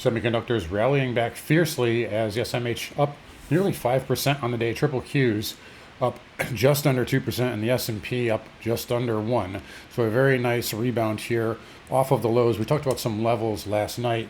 Semiconductors rallying back fiercely as the SMH up nearly 5% on the day. Triple Qs up just under 2%, and the S&P up just under 1%. So a very nice rebound here off of the lows. We talked about some levels last night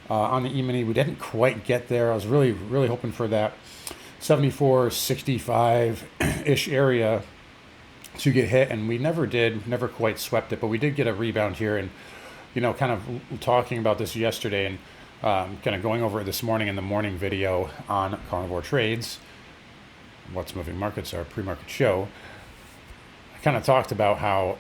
on the E-mini. We didn't quite get there. I was really hoping for that 74.65-ish area to get hit, and we never did, never quite swept it, but we did get a rebound here. And kind of talking about this yesterday and kind of going over it this morning in the morning video on Carnivore Trades, What's Moving Markets, our pre-market show. I kind of talked about how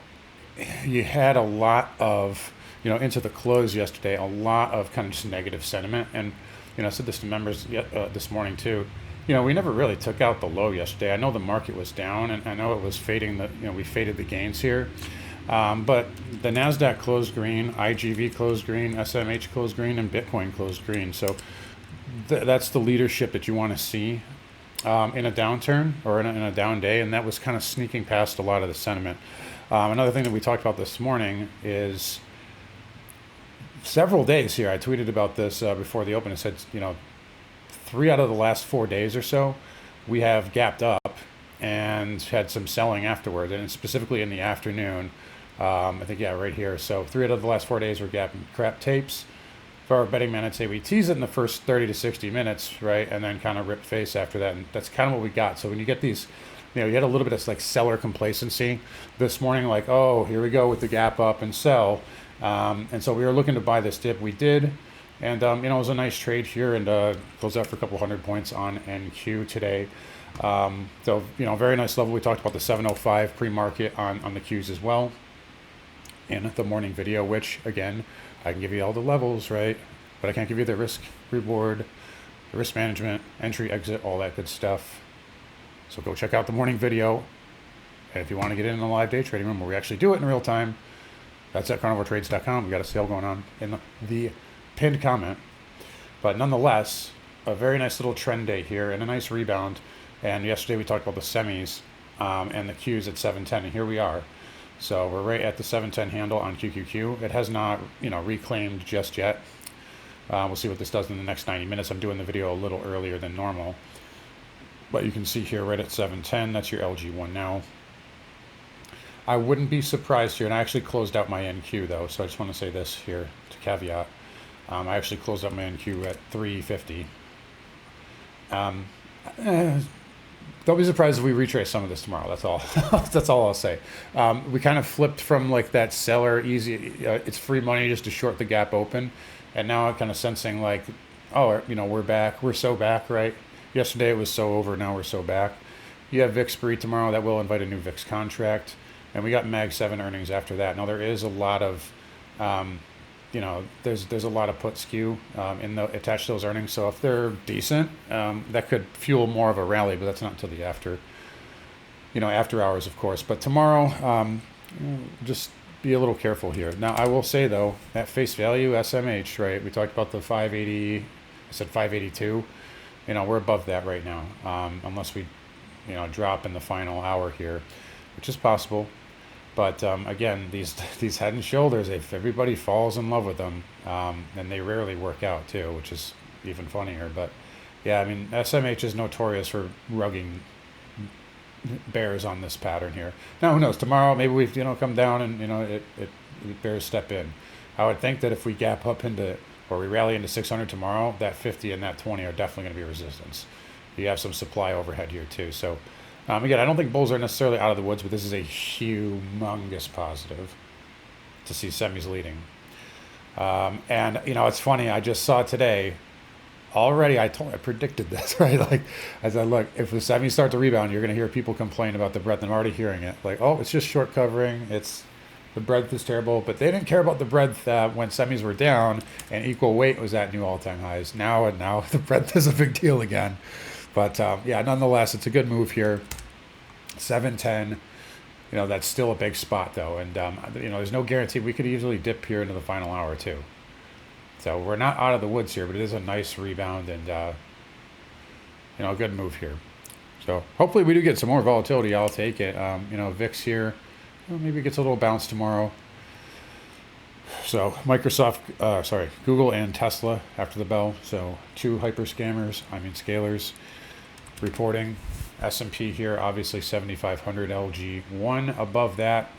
you had a lot of, into the close yesterday, a lot of kind of just negative sentiment. And, I said this to members this morning too. We never really took out the low yesterday. I know the market was down, and I know it was fading. We faded the gains here. But the NASDAQ closed green, IGV closed green, SMH closed green, and Bitcoin closed green. So that's the leadership that you want to see in a downturn or in a down day, and that was kind of sneaking past a lot of the sentiment. Another thing that we talked about this morning is several days here. I tweeted about this before the open. I said, 3 out of the last 4 days or so, we have gapped up and had some selling afterward, and specifically in the afternoon. I think, right here. So 3 out of the last 4 days were gap crap tapes. For our betting man, I'd say we tease it in the first 30 to 60 minutes, right? And then kind of rip face after that. And that's kind of what we got. So when you get these, you had a little bit of like seller complacency this morning, like, oh, here we go with the gap up and sell. And so we were looking to buy this dip. We did. And, it was a nice trade here, and closed out for a couple hundred points on NQ today. So, very nice level. We talked about the 705 pre-market on the Qs as well in the morning video, which, again, I can give you all the levels, right? But I can't give you the risk, reward, the risk management, entry, exit, all that good stuff. So go check out the morning video. And if you want to get in the live day trading room where we actually do it in real time, that's at carnivoretrades.com. We got a sale going on in the pinned comment. But nonetheless, a very nice little trend day here and a nice rebound. And yesterday we talked about the semis and the Qs at 710, and here we are. So we're right at the 710 handle on QQQ. It has not, reclaimed just yet. We'll see what this does in the next 90 minutes. I'm doing the video a little earlier than normal. But you can see here right at 710, that's your LG1 now. I wouldn't be surprised here, and I actually closed out my NQ though, so I just want to say this here to caveat. I actually closed out my NQ at 350. Don't be surprised if we retrace some of this tomorrow. That's all. That's all I'll say. We kind of flipped from like that seller easy. It's free money just to short the gap open, and now I'm kind of sensing like, oh, we're back. We're so back, right? Yesterday it was so over. Now we're so back. You have VIX Spree tomorrow. That will invite a new VIX contract, and we got Mag 7 earnings after that. Now there is a lot of there's a lot of put skew attached to those earnings. So if they're decent, that could fuel more of a rally, but that's not until the after hours, of course. But tomorrow, just be a little careful here. Now, I will say though, at face value, SMH, right? We talked about the 580. I said 582. We're above that right now, unless we, drop in the final hour here, which is possible. But again, these head and shoulders, if everybody falls in love with them, then they rarely work out too, which is even funnier. But yeah, SMH is notorious for rugging bears on this pattern here. Now, who knows? Tomorrow, maybe we've come down and it bears step in. I would think that if we gap up or we rally into 600 tomorrow, that 50 and that 20 are definitely going to be resistance. You have some supply overhead here too, so. Again, I don't think bulls are necessarily out of the woods, but this is a humongous positive to see semis leading. And it's funny. I just saw today already. I predicted this, right? Like, as I look, if the semis start to rebound, you're going to hear people complain about the breadth. I'm already hearing it. Like, oh, it's just short covering. The breadth is terrible, but they didn't care about the breadth when semis were down and equal weight was at new all-time highs. Now the breadth is a big deal again. But nonetheless, it's a good move here. 710, that's still a big spot though. And, there's no guarantee. We could easily dip here into the final hour too. So we're not out of the woods here, but it is a nice rebound and, a good move here. So hopefully we do get some more volatility. I'll take it. VIX here, maybe it gets a little bounce tomorrow. So Google and Tesla after the bell. So two scalers reporting. S&P here, obviously 7,500 LG. One above that,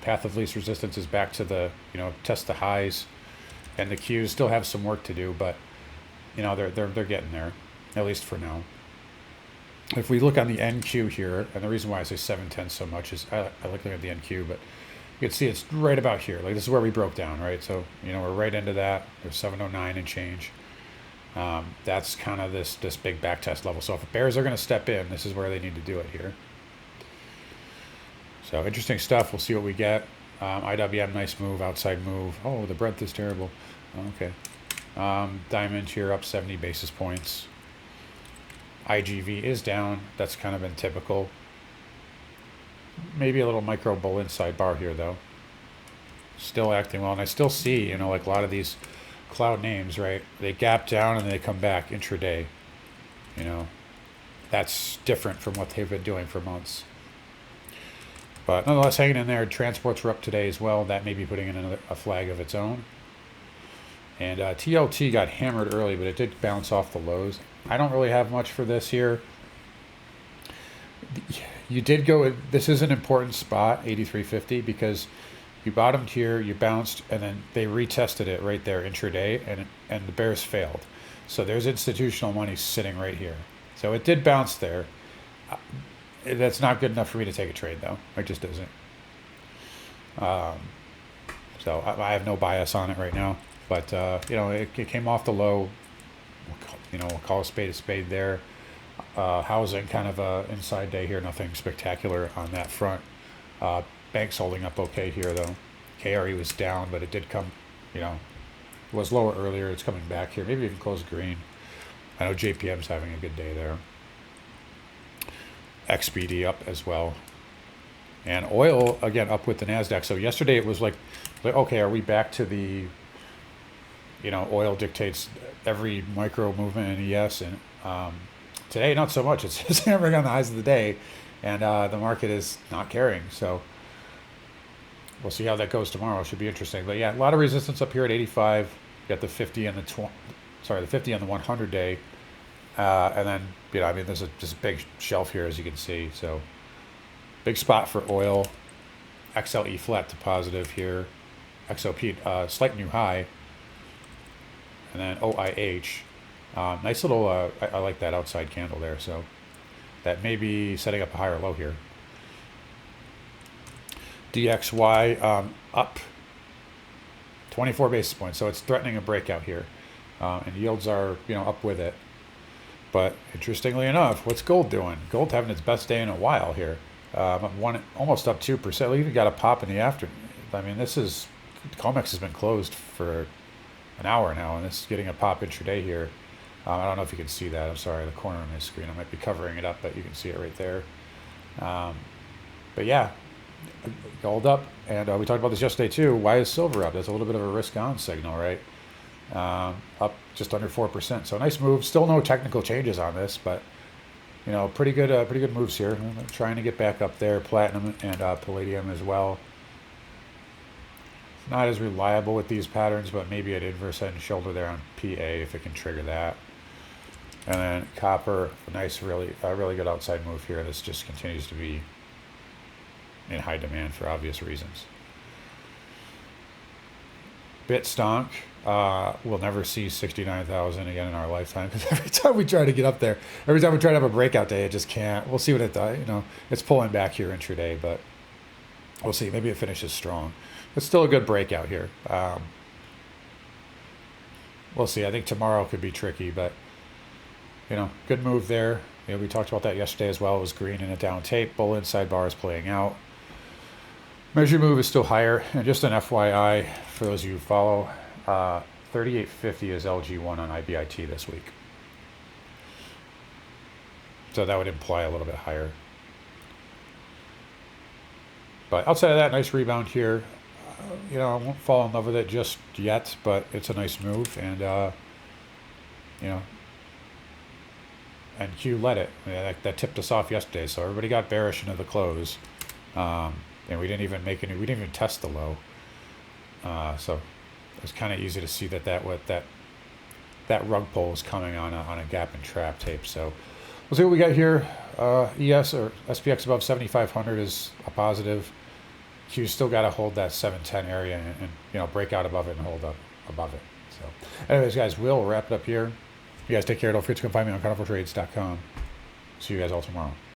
path of least resistance is back to the, test the highs. And the Qs still have some work to do, but, they're getting there, at least for now. If we look on the NQ here, and the reason why I say 710 so much is I like looking at the NQ, but you can see it's right about here. Like, this is where we broke down, right? So, we're right into that. There's 709 and change. That's kind of this big back test level. So if bears are going to step in, this is where they need to do it here. So interesting stuff. We'll see what we get. IWM, nice move, outside move. Oh, the breadth is terrible. Okay. Diamond here up 70 basis points. IGV is down. That's kind of been typical. Maybe a little micro bull inside bar here, though. Still acting well. And I still see, like a lot of these cloud names, right? They gap down and they come back intraday. That's different from what they've been doing for months. But nonetheless, hanging in there. Transports were up today as well. That may be putting in a flag of its own. And TLT got hammered early, but it did bounce off the lows. I don't really have much for this here. You did go, this is an important spot, 83.50, because you bottomed here, you bounced, and then they retested it right there intraday, and the bears failed. So there's institutional money sitting right here. So it did bounce there. That's not good enough for me to take a trade, though. It just isn't. So I have no bias on it right now. But, it came off the low. We'll call a spade there. Housing, kind of a inside day here. Nothing spectacular on that front. Banks holding up okay here, though. KRE was down, but it did come, was lower earlier. It's coming back here. Maybe even close green. I know JPM's having a good day there. XBD up as well. And oil, again, up with the NASDAQ. So yesterday it was like, okay, are we back to the, oil dictates every micro movement in ES? And today, not so much. It's just hammering on the highs of the day. And the market is not carrying. So we'll see how that goes tomorrow. It should be interesting. But yeah, a lot of resistance up here at 85. You got the 50 and the 50 on the 100 day. And then, there's a big shelf here, as you can see. So big spot for oil. XLE flat to positive here. XOP, slight new high. And then OIH. Nice little, I like that outside candle there. So that may be setting up a higher low here. DXY up 24 basis points. So it's threatening a breakout here. And yields are, up with it. But interestingly enough, what's gold doing? Gold having its best day in a while here. Almost up 2%. We even got a pop in the afternoon. COMEX has been closed for an hour now, and this is getting a pop intraday here. I don't know if you can see that. I'm sorry, the corner of my screen. I might be covering it up, but you can see it right there. But yeah, gold up. And we talked about this yesterday too. Why is silver up? That's a little bit of a risk-on signal, right? Up just under 4%. So nice move. Still no technical changes on this, but pretty good moves here. I'm trying to get back up there. Platinum and palladium as well. It's not as reliable with these patterns, but maybe an inverse head and shoulder there on PA if it can trigger that. And then copper, a nice, really good outside move here. This just continues to be in high demand for obvious reasons. Bitstonk. We'll never see 69,000 again in our lifetime, because every time we try to get up there, every time we try to have a breakout day, it just can't. We'll see what it does. It's pulling back here intraday, but we'll see. Maybe it finishes strong. It's still a good breakout here. We'll see. I think tomorrow could be tricky, but good move there. We talked about that yesterday as well. It was green in a down tape. Bull inside bar is playing out. Measure move is still higher. And just an FYI for those of you who follow, 38.50 is LG1 on IBIT this week. So that would imply a little bit higher. But outside of that, nice rebound here. I won't fall in love with it just yet, but it's a nice move. And, and Q led it. That tipped us off yesterday. So everybody got bearish into the close. And we didn't even test the low. So it's kind of easy to see that rug pull is coming on a gap and trap tape. So we'll see what we got here. ES or SPX above 7,500 is a positive. You still got to hold that 710 area and break out above it and hold up above it. So, anyways, guys, we'll wrap it up here. You guys take care. Don't forget to come find me on carnivoretrades.com. See you guys all tomorrow.